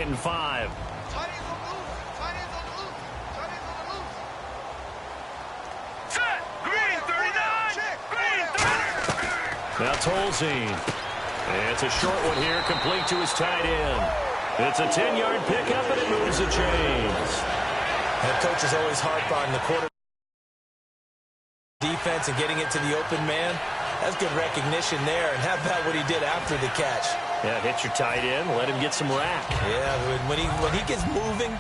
And 5. Set. Green 39. Green 30. Now Tolzien. It's a short one here, complete to his tight end. It's a 10-yard pickup, and it moves the chains. Head coach is always harp on the quarter defense and getting it to the open man. That's good recognition there. And how about what he did after the catch? Yeah, hit your tight end, let him get some rack. Yeah, when he gets moving,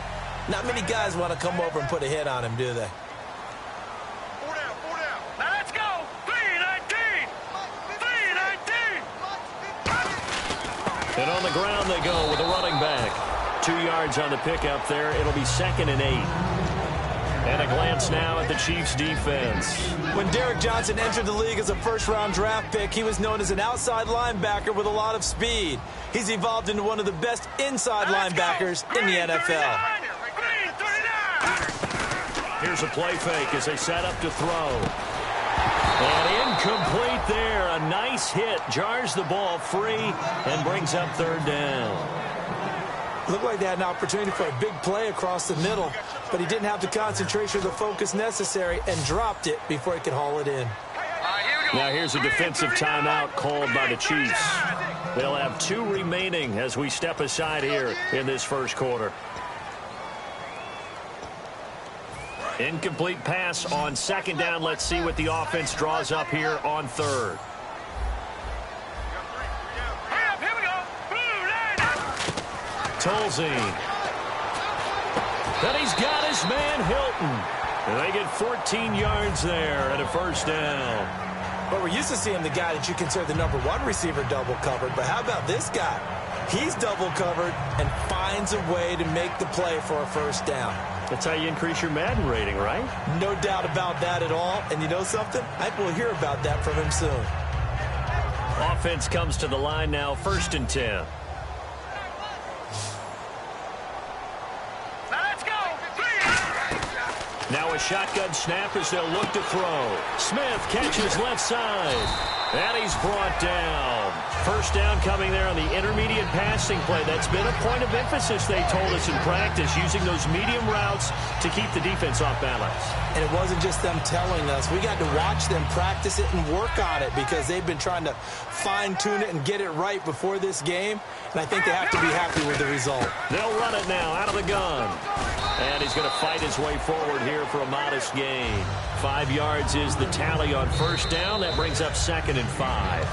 not many guys want to come over and put a hit on him, do they? 4 down, 4 down. Now let's go. 3-19. 3-19. And on the ground they go with a running back. 2 yards on the pickup there. It'll be 2nd and 8. And a glance now at the Chiefs' defense. When Derrick Johnson entered the league as a first-round draft pick, he was known as an outside linebacker with a lot of speed. He's evolved into one of the best inside linebackers in the NFL. Here's a play fake as they set up to throw. And incomplete there. A nice hit. Jars the ball free and brings up 3rd down. Looked like they had an opportunity for a big play across the middle, but he didn't have the concentration or the focus necessary and dropped it before he could haul it in. Now here's a defensive timeout called by the Chiefs. They'll have 2 remaining as we step aside here in this first quarter. Incomplete pass on 2nd down. Let's see what the offense draws up here on 3rd. Tolzien. Then he's got his man Hilton. And they get 14 yards there and a 1st down. But we're used to seeing the guy that you consider the #1 receiver double covered. But how about this guy? He's double covered and finds a way to make the play for a 1st down. That's how you increase your Madden rating, right? No doubt about that at all. And you know something? I think we'll hear about that from him soon. Offense comes to the line now, 1st and 10. Now a shotgun snap as they'll look to throw. Smith catches left side. And he's brought down. 1st down coming there on the intermediate passing play. That's been a point of emphasis, they told us in practice, using those medium routes to keep the defense off balance. And it wasn't just them telling us. We got to watch them practice it and work on it because they've been trying to fine-tune it and get it right before this game. And I think they have to be happy with the result. They'll run it now out of the gun. And he's going to fight his way forward here for a modest gain. 5 yards is the tally on 1st down. That brings up 2nd and 5.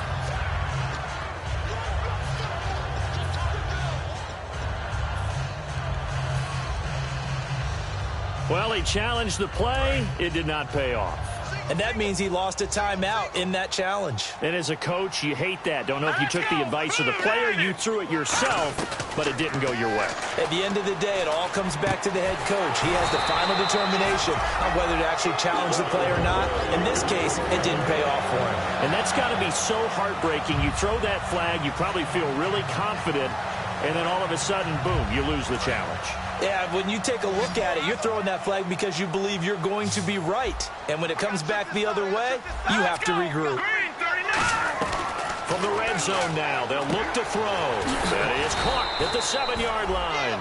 Well, he challenged the play. It did not pay off. And that means he lost a timeout in that challenge. And as a coach, you hate that. Don't know if you took the advice of the player, you threw it yourself, but it didn't go your way. At the end of the day, it all comes back to the head coach. He has the final determination on whether to actually challenge the play or not. In this case, it didn't pay off for him. And that's got to be so heartbreaking. You throw that flag, you probably feel really confident, and then all of a sudden, boom, you lose the challenge. Yeah, when you take a look at it, you're throwing that flag because you believe you're going to be right. And when it comes back the other way, you have to regroup. From the red zone now, they'll look to throw. That is caught at the 7-yard line.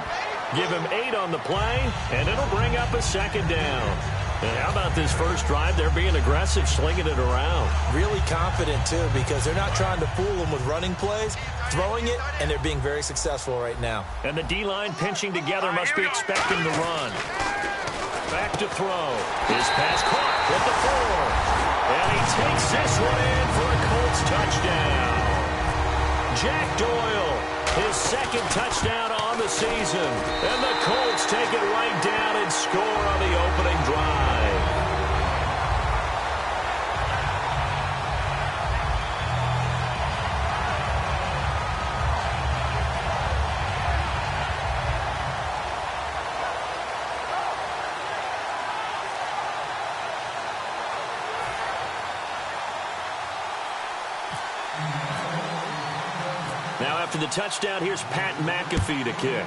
Give him 8 on the play, and it'll bring up a 2nd down. And how about this first drive? They're being aggressive, slinging it around. Really confident, too, because they're not trying to fool them with running plays, throwing it, and they're being very successful right now. And the D-line pinching together must be expecting the run. Back to throw. His pass caught at the 4. And he takes this one in for a Colts touchdown. Jack Doyle, his 2nd touchdown on the season. And the Colts take it right down and score on the opening drive. Now after the touchdown, here's Pat McAfee to kick.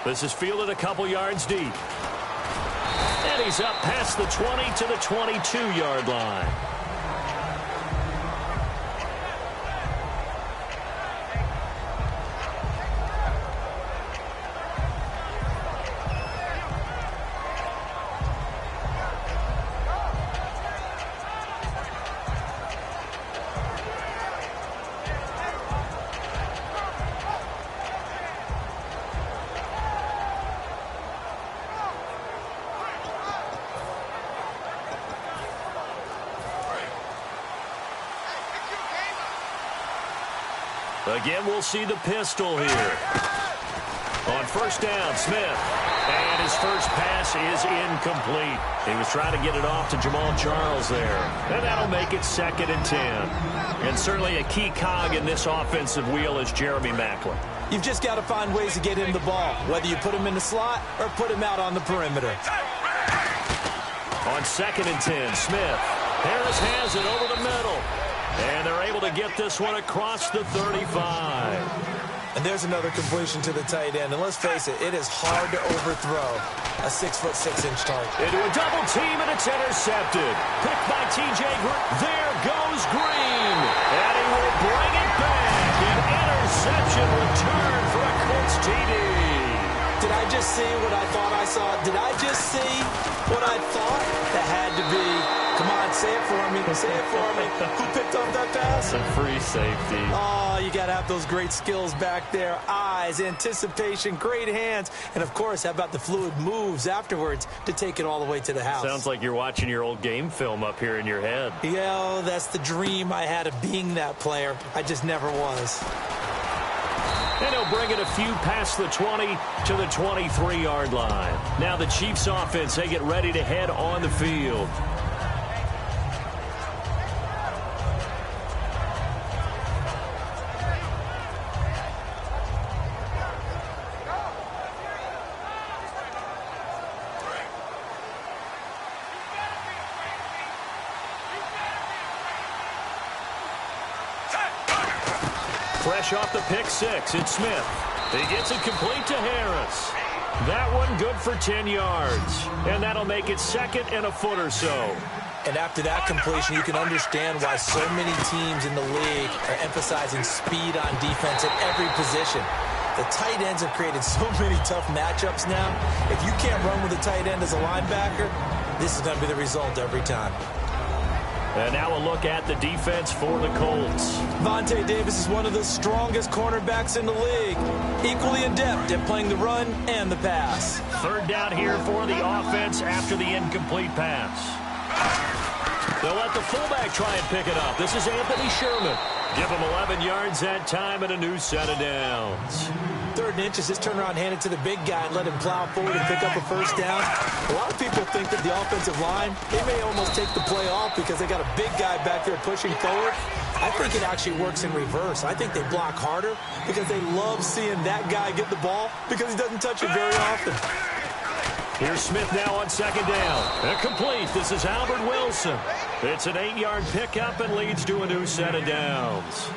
This is fielded a couple yards deep. And he's up past the 20 to the 22-yard line. Again, we'll see the pistol here. On first down, Smith. And his first pass is incomplete. He was trying to get it off to Jamal Charles there. And that'll make it 2nd and 10. And certainly a key cog in this offensive wheel is Jeremy Maclin. You've just got to find ways to get him the ball, whether you put him in the slot or put him out on the perimeter. On 2nd and 10, Smith. Harris has it over the middle. And they're able to get this one across the 35. And there's another completion to the tight end. And let's face it, it is hard to overthrow a 6'6" target. Into a double team, and it's intercepted. Picked by T.J. Green. There goes Green. And he will bring it back. An interception return for a Colts TD. Did I just see what I thought I saw? Did I just see what I thought? That had to be. Come on, say it for me. Say it for me. Who picked up that pass? A free safety. Oh, you got to have those great skills back there. Eyes, anticipation, great hands. And, of course, how about the fluid moves afterwards to take it all the way to the house? Sounds like you're watching your old game film up here in your head. Yeah, that's the dream I had of being that player. I just never was. And he'll bring it a few past the 20 to the 23-yard line. Now the Chiefs offense, they get ready to head on the field. Fresh off the pick six, it's Smith. He gets it complete to Harris. That one good for 10 yards. And that'll make it 2nd and a foot or so. And after that completion, you can understand why so many teams in the league are emphasizing speed on defense at every position. The tight ends have created so many tough matchups now. If you can't run with a tight end as a linebacker, this is going to be the result every time. And now a look at the defense for the Colts. Vontae Davis is one of the strongest cornerbacks in the league. Equally adept at playing the run and the pass. 3rd down here for the offense after the incomplete pass. They'll let the fullback try and pick it up. This is Anthony Sherman. Give him 11 yards that time and a new set of downs. 3rd and inches, just turn around, hand it to the big guy and let him plow forward and pick up a first down. A lot of people think that the offensive line, they may almost take the play off because they got a big guy back there pushing forward. I think it actually works in reverse. I think they block harder because they love seeing that guy get the ball because he doesn't touch it very often. Here's Smith now on 2nd down. And complete. This is Albert Wilson. It's an 8-yard pickup and leads to a new set of downs.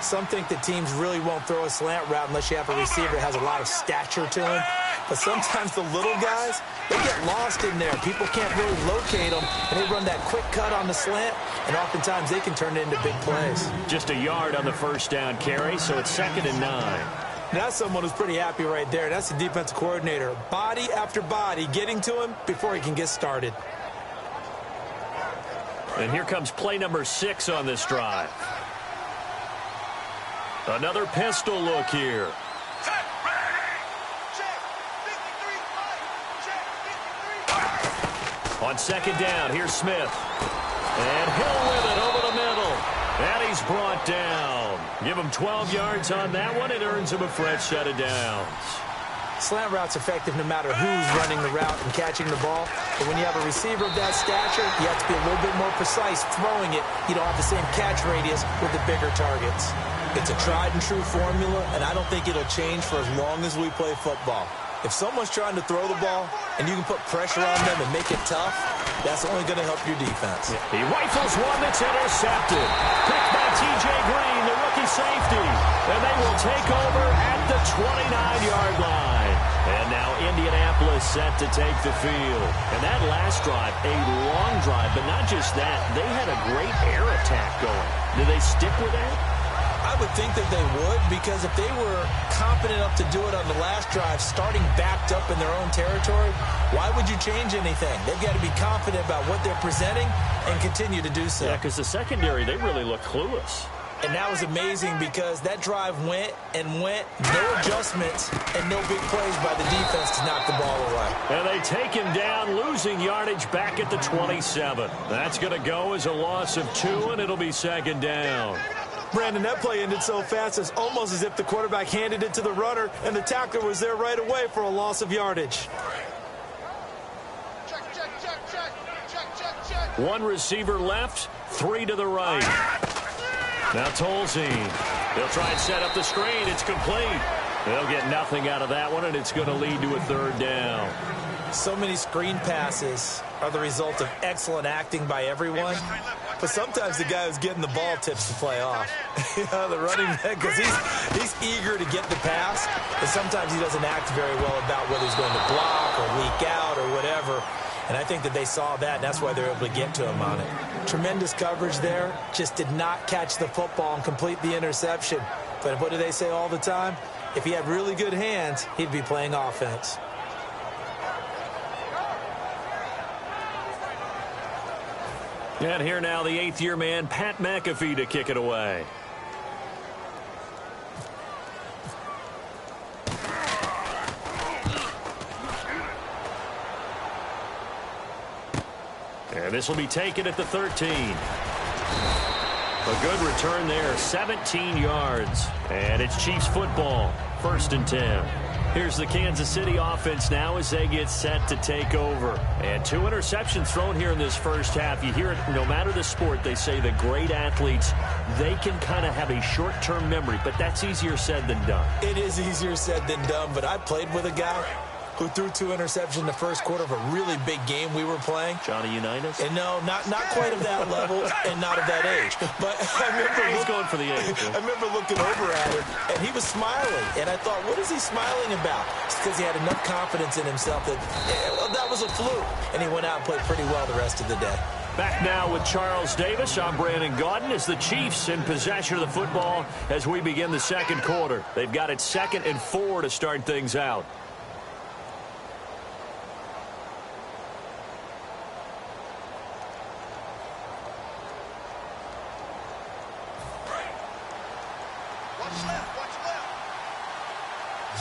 Some think that teams really won't throw a slant route unless you have a receiver that has a lot of stature to him. But sometimes the little guys, they get lost in there. People can't really locate them, and they run that quick cut on the slant, and oftentimes they can turn it into big plays. Just a yard on the first down carry, so it's 2nd and 9. That's someone who's pretty happy right there. That's the defensive coordinator. Body after body getting to him before he can get started. And here comes play number 6 on this drive. Another pistol look here. On 2nd down, here's Smith. And Hill with it over the middle. And he's brought down. Give him 12 yards on that one. It earns him a fresh set of downs. Slant route's effective no matter who's running the route and catching the ball. But when you have a receiver of that stature, you have to be a little bit more precise throwing it. You don't have the same catch radius with the bigger targets. It's a tried-and-true formula, and I don't think it'll change for as long as we play football. If someone's trying to throw the ball and you can put pressure on them and make it tough, that's only going to help your defense. He rifles one that's intercepted. Picked by T.J. Green, the rookie safety. And they will take over at the 29-yard line. And now Indianapolis set to take the field. And that last drive, a long drive, but not just that. They had a great air attack going. Do they stick with that? I would think that they would, because if they were confident enough to do it on the last drive, starting backed up in their own territory, why would you change anything? They've got to be confident about what they're presenting and continue to do so. Yeah, because the secondary, they really look clueless. And that was amazing because that drive went and went, no adjustments and no big plays by the defense to knock the ball away. And they take him down, losing yardage back at the 27. That's going to go as a loss of 2, and it'll be 2nd down. Brandon, that play ended so fast, it's almost as if the quarterback handed it to the runner and the tackler was there right away for a loss of yardage. One receiver left, 3 to the right. Now Tolzien. He'll try and set up the screen. It's complete. They'll get nothing out of that one, and it's going to lead to a 3rd down. So many screen passes are the result of excellent acting by everyone. But sometimes the guy who's getting the ball tips the play off. The running back, because he's eager to get the pass, and sometimes he doesn't act very well about whether he's going to block or leak out or whatever. And I think that they saw that, and that's why they're able to get to him on it. Tremendous coverage there. Just did not catch the football and complete the interception. But what do they say all the time? If he had really good hands, he'd be playing offense. And here now, the 8th-year man, Pat McAfee, to kick it away. And this will be taken at the 13. A good return there, 17 yards. And it's Chiefs football, 1st and 10. Here's the Kansas City offense now as they get set to take over. And 2 interceptions thrown here in this first half. You hear it, no matter the sport, they say the great athletes, they can kind of have a short-term memory, but that's easier said than done. It is easier said than done, but I played with a guy who threw 2 interceptions in the first quarter of a really big game we were playing. Johnny Unitas? And no, not quite of that level and not of that age. But I remember he's going for the age. I remember looking over at him, and he was smiling. And I thought, what is he smiling about? It's because he had enough confidence in himself that, well, that was a fluke. And he went out and played pretty well the rest of the day. Back now with Charles Davis. I'm Brandon Gaudin as the Chiefs in possession of the football as we begin the second quarter. They've got it 2nd and 4 to start things out.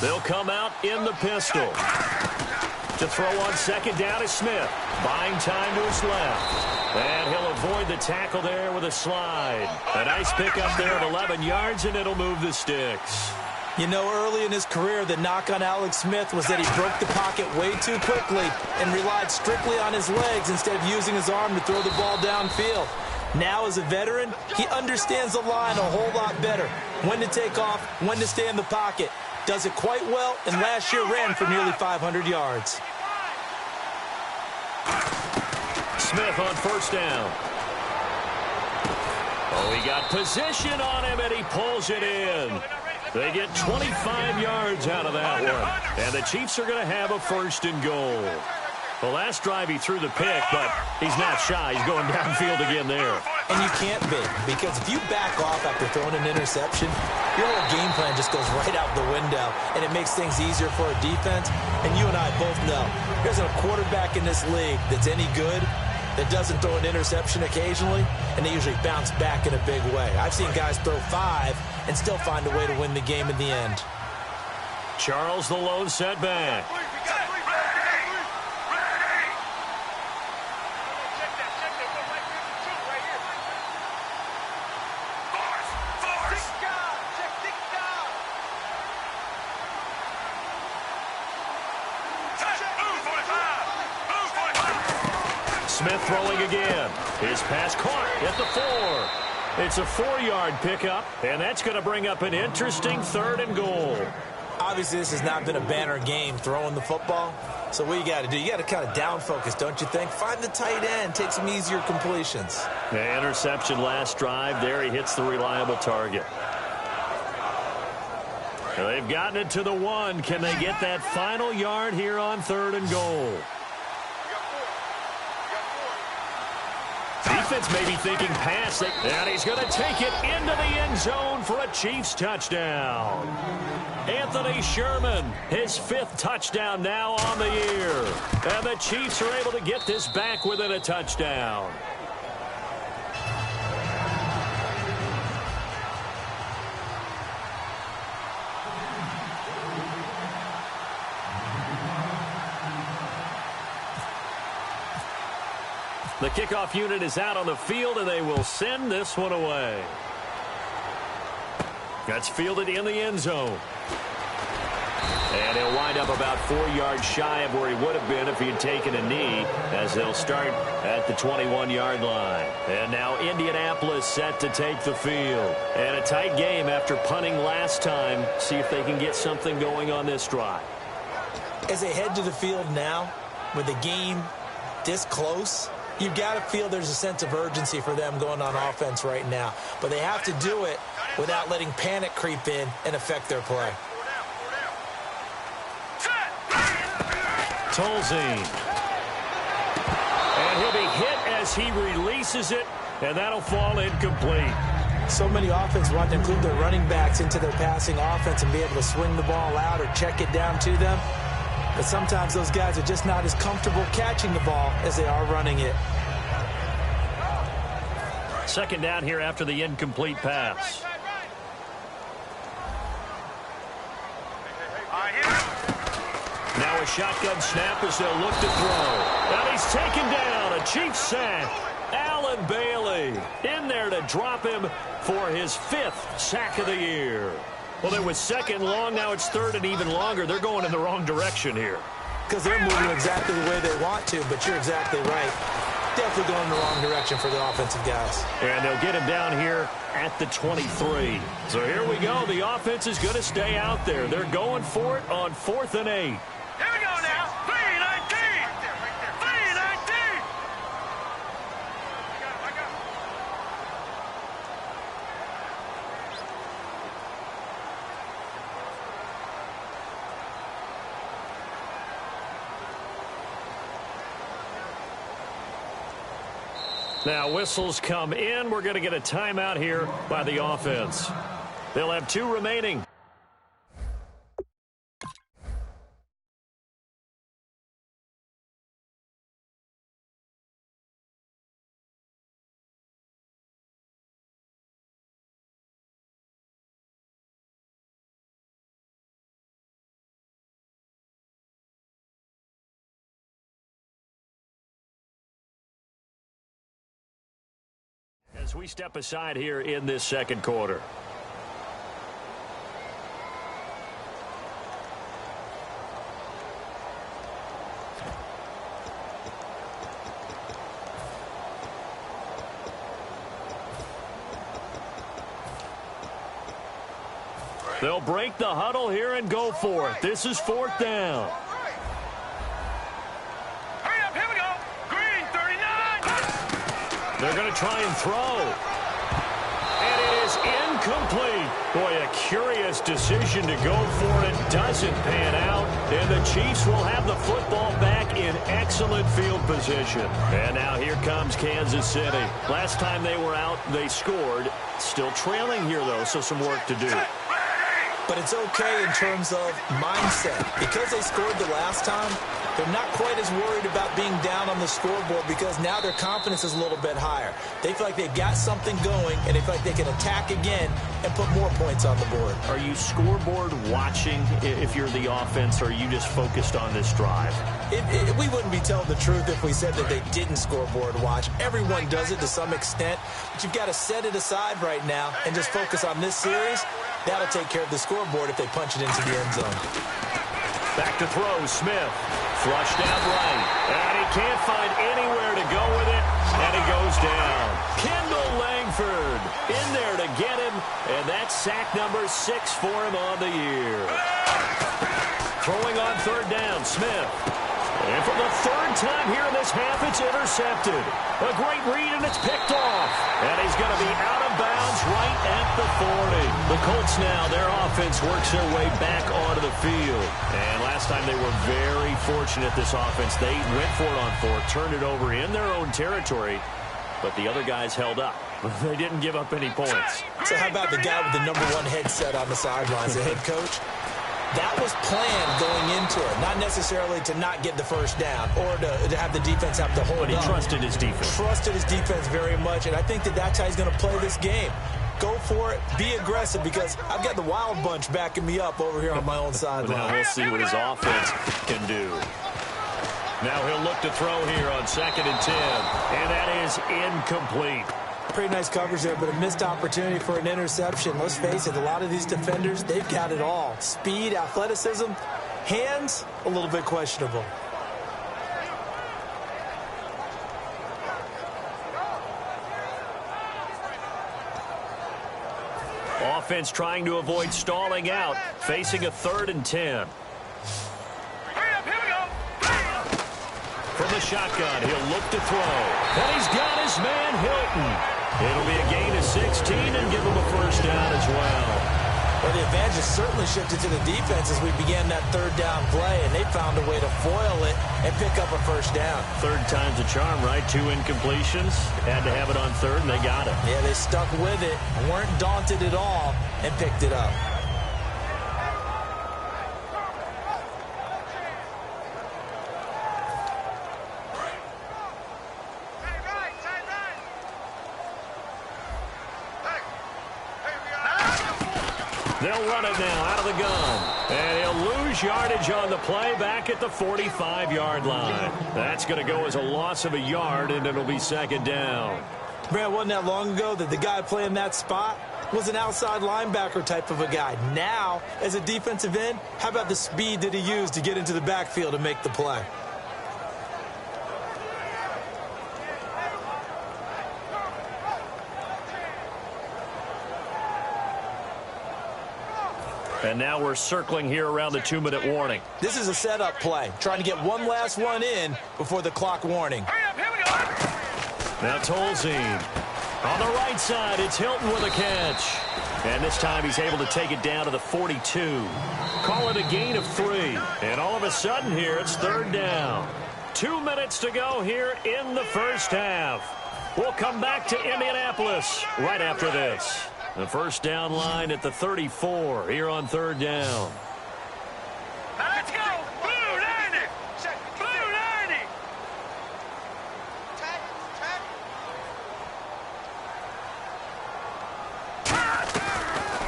They'll come out in the pistol. To throw on 2nd down is Smith. Buying time to his left. And he'll avoid the tackle there with a slide. A nice pickup there of 11 yards, and it'll move the sticks. You know, early in his career, the knock on Alex Smith was that he broke the pocket way too quickly and relied strictly on his legs instead of using his arm to throw the ball downfield. Now, as a veteran, he understands the line a whole lot better. When to take off, when to stay in the pocket. Does it quite well, and last year ran for nearly 500 yards. Smith on 1st down. Oh, he got position on him, and he pulls it in. They get 25 yards out of that one. And the Chiefs are going to have a 1st and goal. The last drive he threw the pick, but he's not shy. He's going downfield again there. And you can't be, because if you back off after throwing an interception, your whole game plan just goes right out the window, and it makes things easier for a defense. And you and I both know there's a quarterback in this league that's any good that doesn't throw an interception occasionally, and they usually bounce back in a big way. I've seen guys throw 5 and still find a way to win the game in the end. Charles, the lone setback. Smith throwing again. His pass caught at the 4. It's a 4-yard pickup, and that's going to bring up an interesting 3rd and goal. Obviously, this has not been a banner game throwing the football. So what you got to do, you got to kind of down focus, don't you think? Find the tight end, take some easier completions. The interception last drive. There he hits the reliable target. They've gotten it to the 1. Can they get that final yard here on 3rd and goal? Defense may be thinking pass, and he's going to take it into the end zone for a Chiefs touchdown. Anthony Sherman, his 5th touchdown now on the year. And the Chiefs are able to get this back within a touchdown. The kickoff unit is out on the field, and they will send this one away. That's fielded in the end zone. And he'll wind up about 4 yards shy of where he would have been if he had taken a knee, as they'll start at the 21-yard line. And now Indianapolis set to take the field. And a tight game after punting last time. See if they can get something going on this drive. As they head to the field now, with the game this close, you've got to feel there's a sense of urgency for them going on offense right now. But they have to do it without letting panic creep in and affect their play. Tolzien. And he'll be hit as he releases it, and that'll fall incomplete. So many offenses want to include their running backs into their passing offense and be able to swing the ball out or check it down to them. But sometimes those guys are just not as comfortable catching the ball as they are running it. Second down here after the incomplete pass. Now a shotgun snap as they'll look to throw. And he's taken down. A Chiefs sack. Allen Bailey in there to drop him for his 5th sack of the year. Well, it was second long. Now it's third and even longer. They're going in the wrong direction here. Because they're moving exactly the way they want to, but you're exactly right. Definitely going in the wrong direction for the offensive guys. And they'll get him down here at the 23. So here we go. The offense is going to stay out there. They're going for it on 4th and 8. Here we go now. 3-19. 3-19. Now whistles come in. We're going to get a timeout here by the offense. They'll have 2 remaining. As we step aside here in this second quarter. They'll break the huddle here and go for it. This is 4th down. Hurry up, here we go. Green, 39. They're going to try and throw. And it is incomplete. Boy, a curious decision to go for it. Doesn't pan out. And the Chiefs will have the football back in excellent field position. And now here comes Kansas City. Last time they were out, they scored. Still trailing here, though, so some work to do. But it's okay in terms of mindset. Because they scored the last time, they're not quite as worried about being down on the scoreboard because now their confidence is a little bit higher. They feel like they've got something going, and they feel like they can attack again and put more points on the board. Are you scoreboard watching if you're the offense, or are you just focused on this drive? We wouldn't be telling the truth if we said that they didn't scoreboard watch. Everyone does it to some extent, but you've got to set it aside right now and just focus on this series. That'll take care of the scoreboard if they punch it into the end zone. Back to throw, Smith. Flushed out right. And he can't find anywhere to go with it. And he goes down. Kendall Langford in there to get him. And that's sack number 6 for him on the year. Throwing on 3rd down, Smith. And for the 3rd time here in this half, it's intercepted. A great read, and it's picked off. And he's going to be out of bounds right at the 40. The Colts now, their offense works their way back onto the field. And last time they were very fortunate, this offense. They went for it on 4th, turned it over in their own territory, but the other guys held up. They didn't give up any points. So how about the guy with the #1 headset on the sidelines, the head coach? That was planned going into it, not necessarily to not get the first down or to have the defense have to hold But he up. trusted his defense. Trusted his defense very much, and I think that that's how he's going to play this game. Go for it, be aggressive, because I've got the wild bunch backing me up over here on my own sideline. Now we'll see what his offense can do. Now he'll look to throw here on 2nd and 10, and that is incomplete. Pretty nice coverage there, but a missed opportunity for an interception. Let's face it, a lot of these defenders, they've got it all. Speed, athleticism, hands, a little bit questionable. Offense trying to avoid stalling out, facing a 3rd and 10. From the shotgun, he'll look to throw. And he's got his man, Hilton. It'll be a gain of 16 and give him a first down as well. Well, the advantage has certainly shifted to the defense as we began that 3rd down play, and they found a way to foil it and pick up a first down. 3rd time's a charm, right? 2 incompletions. Had to have it on 3rd, and they got it. Yeah, they stuck with it, weren't daunted at all, and picked it up. They'll run it now out of the gun. And he'll lose yardage on the play back at the 45-yard line. That's going to go as a loss of a yard, and it'll be 2nd down. Man, wasn't that long ago that the guy playing that spot was an outside linebacker type of a guy. Now, as a defensive end, how about the speed that he used to get into the backfield and make the play? And now we're circling here around the 2-minute warning. This is a setup play, trying to get one last one in before the clock warning. Now Tolzien. On the right side, it's Hilton with a catch. And this time he's able to take it down to the 42. Call it a gain of 3. And all of a sudden here, it's 3rd down. 2 minutes to go here in the first half. We'll come back to Indianapolis right after this. The first down line at the 34 here on 3rd down. Now let's go. Blue 90. Blue 90.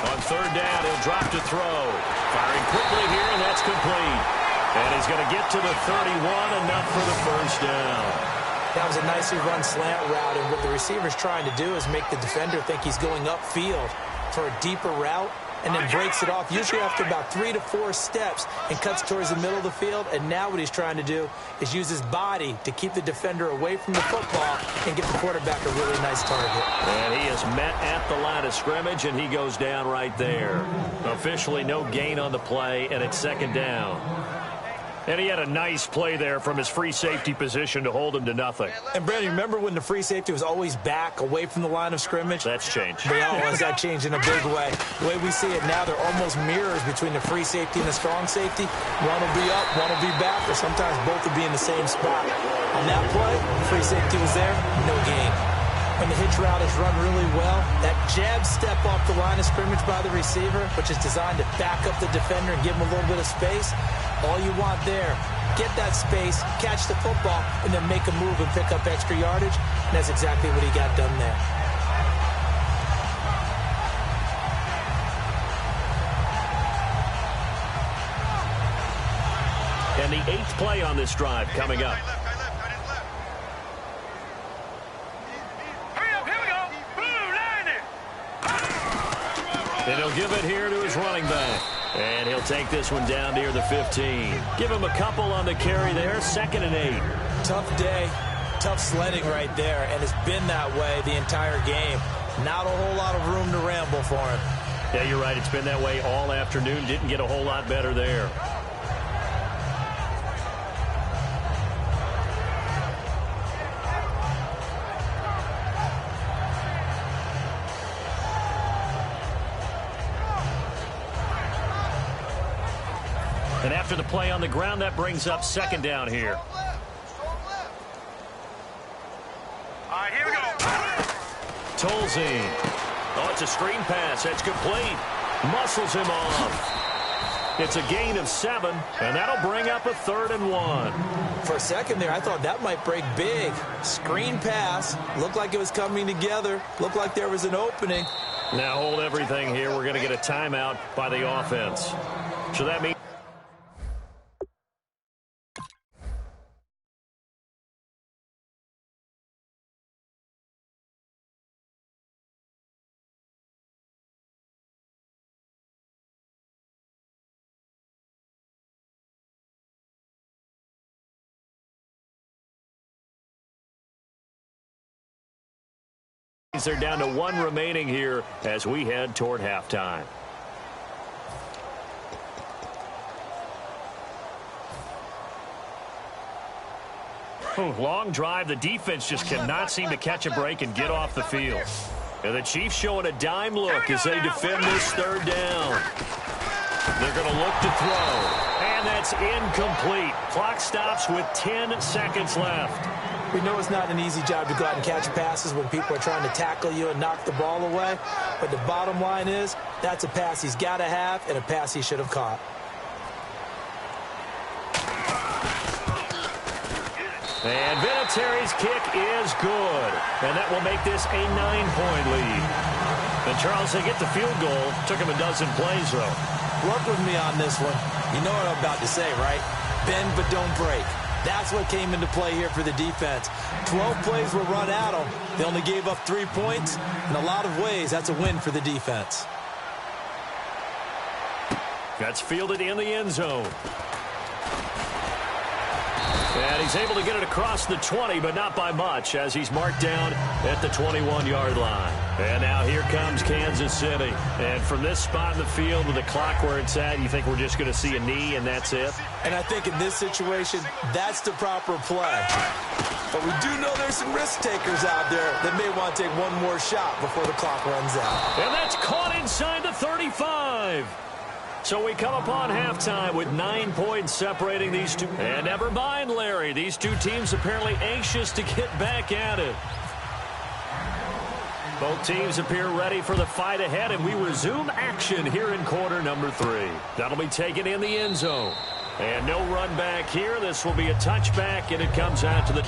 On 3rd down, he'll drop to throw. Firing quickly here, and that's complete. And he's going to get to the 31, enough for the first down. That was a nicely run slant route, and what the receiver's trying to do is make the defender think he's going upfield for a deeper route, and then breaks it off, usually after about 3 to 4 steps, and cuts towards the middle of the field. And now what he's trying to do is use his body to keep the defender away from the football and get the quarterback a really nice target. And he is met at the line of scrimmage, and he goes down right there. Officially no gain on the play, and it's 2nd down. And he had a nice play there from his free safety position to hold him to nothing. And, Brandon, remember when the free safety was always back away from the line of scrimmage? That's changed. That changed in a big way. The way we see it now, they're almost mirrors between the free safety and the strong safety. One will be up, one will be back, or sometimes both will be in the same spot. On that play, the free safety was there, no gain. When the hitch route is run really well, that jab step off the line of scrimmage by the receiver, which is designed to back up the defender and give him a little bit of space, all you want there, get that space, catch the football, and then make a move and pick up extra yardage, and that's exactly what he got done there. And the 8th play on this drive coming up. And he'll give it here to his running back. And he'll take this one down near the 15. Give him a couple on the carry there, 2nd and 8. Tough day, tough sledding right there, and it's been that way the entire game. Not a whole lot of room to ramble for him. Yeah, you're right. It's been that way all afternoon. Didn't get a whole lot better there. And after the play on the ground, that brings up 2nd down here. All right, here we go. Tolzien. Oh, it's a screen pass. That's complete. Muscles him off. It's a gain of 7, and that'll bring up a 3rd and 1. For a second there, I thought that might break big. Screen pass. Looked like it was coming together. Looked like there was an opening. Now hold everything here. We're going to get a timeout by the offense. So that means They're down to 1 remaining here as we head toward halftime. Long drive. The defense just cannot seem to catch a break and get off the field. And the Chiefs showing a dime look as they defend this 3rd down. They're going to look to throw. And that's incomplete. Clock stops with 10 seconds left. We know it's not an easy job to go out and catch passes when people are trying to tackle you and knock the ball away. But the bottom line is, that's a pass he's got to have and a pass he should have caught. And Vinatieri's kick is good. And that will make this a 9-point lead. And Charles, they get the field goal. Took him a dozen plays, though. Work with me on this one. You know what I'm about to say, right? Bend but don't break. That's what came into play here for the defense. 12 plays were run at them. They only gave up 3 points. In a lot of ways, that's a win for the defense. That's fielded in the end zone. And he's able to get it across the 20, but not by much, as he's marked down at the 21-yard line. And now here comes Kansas City. And from this spot in the field with the clock where it's at, you think we're just going to see a knee and that's it? And I think in this situation, that's the proper play. But we do know there's some risk takers out there that may want to take one more shot before the clock runs out. And that's caught inside the 35. So we come upon halftime with 9 points separating these two. And never mind, Larry. These two teams apparently anxious to get back at it. Both teams appear ready for the fight ahead, and we resume action here in quarter number 3. That'll be taken in the end zone. And no run back here. This will be a touchback, and it comes out to the...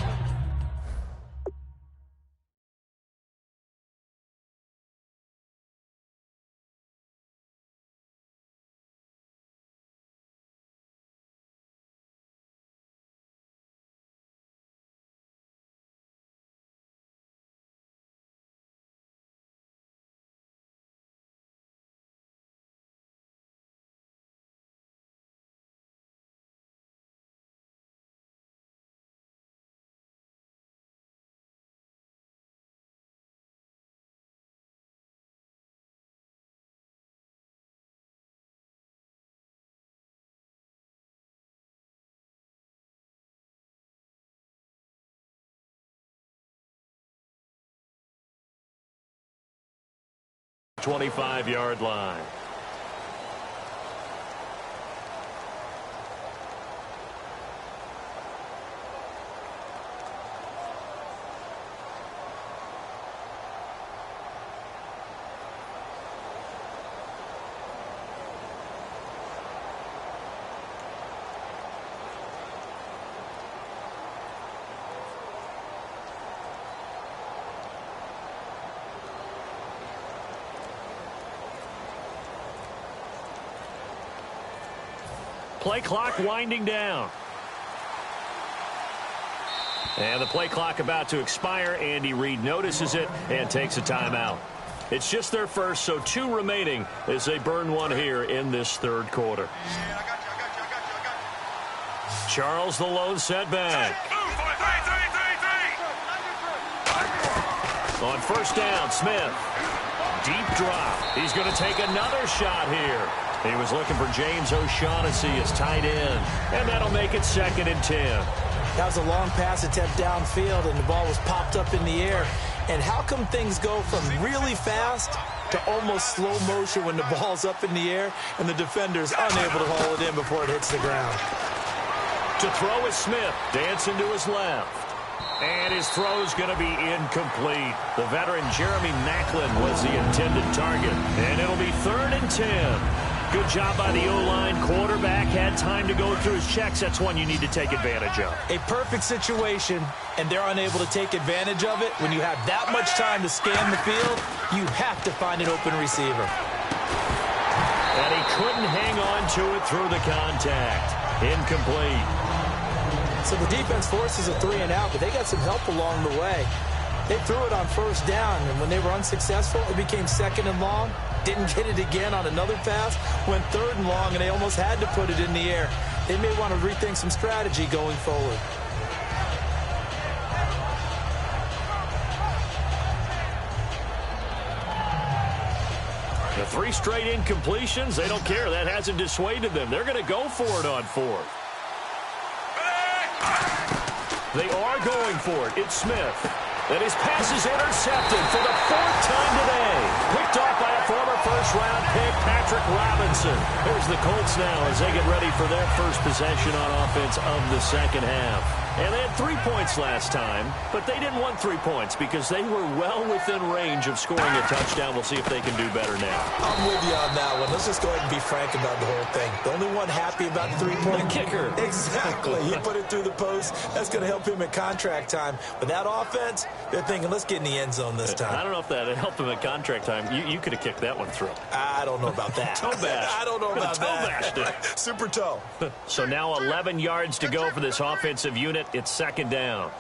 ...25-yard line. Play clock winding down. And the play clock about to expire. Andy Reid notices it and takes a timeout. It's just their first, so 2 remaining as they burn one here in this 3rd quarter. Charles, the lone setback. On first down, Smith. Deep drop. He's going to take another shot here. He was looking for James O'Shaughnessy as tight end, and that'll make it 2nd and 10. That was a long pass attempt downfield, and the ball was popped up in the air. And how come things go from really fast to almost slow motion when the ball's up in the air and the defender's unable to haul it in before it hits the ground? To throw is Smith, dancing to his left. And his throw's going to be incomplete. The veteran Jeremy Maclin was the intended target. And it'll be 3rd and 10. Good job by the O-line. Quarterback had time to go through his checks. That's one you need to take advantage of. A perfect situation, and they're unable to take advantage of it. When you have that much time to scan the field, you have to find an open receiver. And he couldn't hang on to it through the contact. Incomplete. So the defense forces a 3 and out, but they got some help along the way. They threw it on first down, and when they were unsuccessful, it became 2nd and long. Didn't get it again on another pass. Went 3rd and long, and they almost had to put it in the air. They may want to rethink some strategy going forward. 3 straight incompletions. They don't care. That hasn't dissuaded them. They're going to go for it on 4th. They are going for it. It's Smith. And his pass is intercepted for the 4th time today. Picked off by a former first-round pick, Patrick Robinson. Here's the Colts now as they get ready for their first possession on offense of the second half. And they had 3 points last time, but they didn't want 3 points because they were well within range of scoring a touchdown. We'll see if they can do better now. I'm with you on that one. Let's just go ahead and be frank about the whole thing. The only one happy about the 3-point kicker. Exactly. He put it through the post. That's going to help him at contract time. But that offense, they're thinking, let's get in the end zone this time. I don't know if that helped him at contract time. You could have kicked that one through. I don't know about that. Toe bash. I don't know about that. Toe bashed it. Super toe. So now 11 yards to go for this offensive unit. It's second down.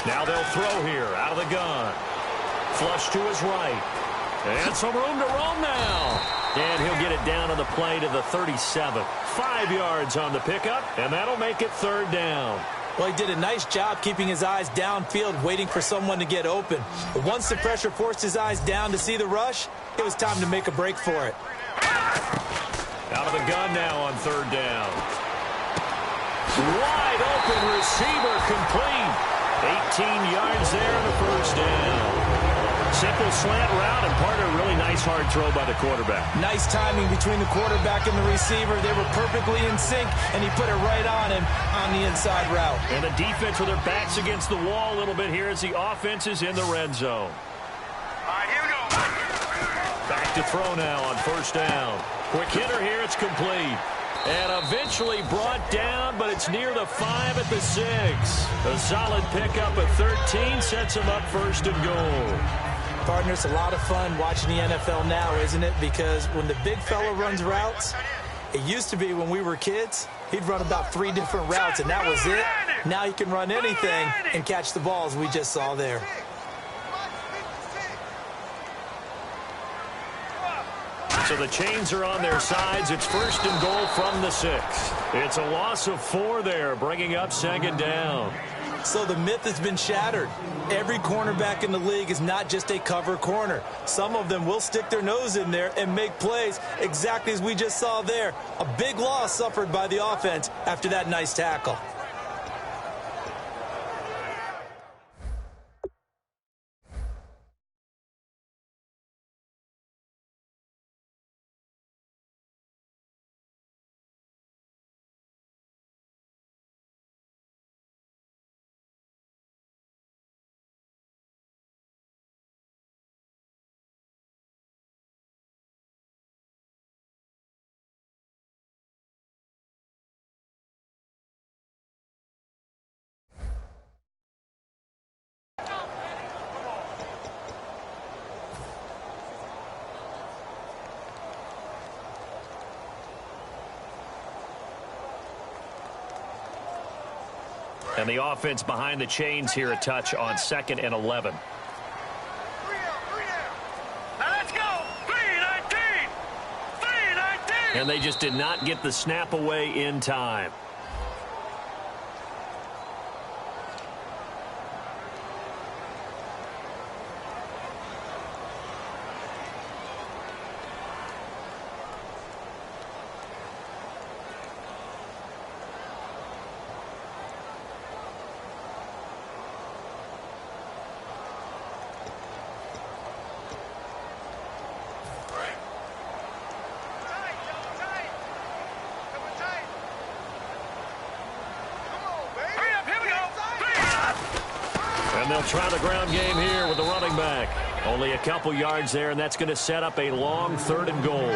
Now they'll throw here out of the gun. Flush to his right. And some room to roam now. And he'll get it down on the play to the 37. 5 yards on the pickup, and that'll make it third down. Well, he did a nice job keeping his eyes downfield, waiting for someone to get open. But once the pressure forced his eyes down to see the rush, it was time to make a break for it. Out of the gun now on third down. Wide open receiver complete. 18 yards there in the first down. Simple slant route, and part of a really nice hard throw by the quarterback. Nice timing between the quarterback and the receiver. They were perfectly in sync, and he put it right on him on the inside route. And the defense with their backs against the wall a little bit here as the offense is in the red zone. All right, here we go. Back to throw now on first down. Quick hitter here, it's complete. And eventually brought down, but it's near the 5 at the 6. A solid pickup at 13 sets him up first and goal. Partner, it's a lot of fun watching the NFL now, isn't it? Because when the big fella runs routes, it used to be when we were kids, he'd run about 3 different routes, and that was it. Now he can run anything and catch the balls we just saw there. So the chains are on their sides. It's first and goal from the 6. It's a loss of 4 there, bringing up second down. So the myth has been shattered. Every cornerback in the league is not just a cover corner. Some of them will stick their nose in there and make plays exactly as we just saw there. A big loss suffered by the offense after that nice tackle. And the offense behind the chains here a touch on 2nd and 11. Now let's go. 3-19. 3-19. And they just did not get the snap away in time. They'll try the ground game here with the running back. Only a couple yards there, and that's going to set up a long 3rd and goal.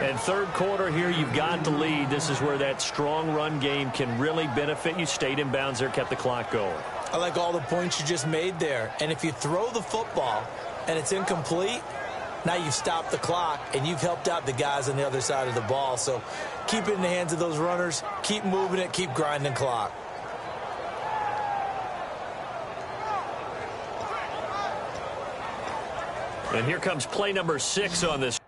And third quarter here, you've got the lead. This is where that strong run game can really benefit you. Stayed in bounds there, kept the clock going. I like all the points you just made there. And if you throw the football and it's incomplete, now you've stopped the clock and you've helped out the guys on the other side of the ball. So keep it in the hands of those runners. Keep moving it. Keep grinding clock. And here comes play number 6 on this.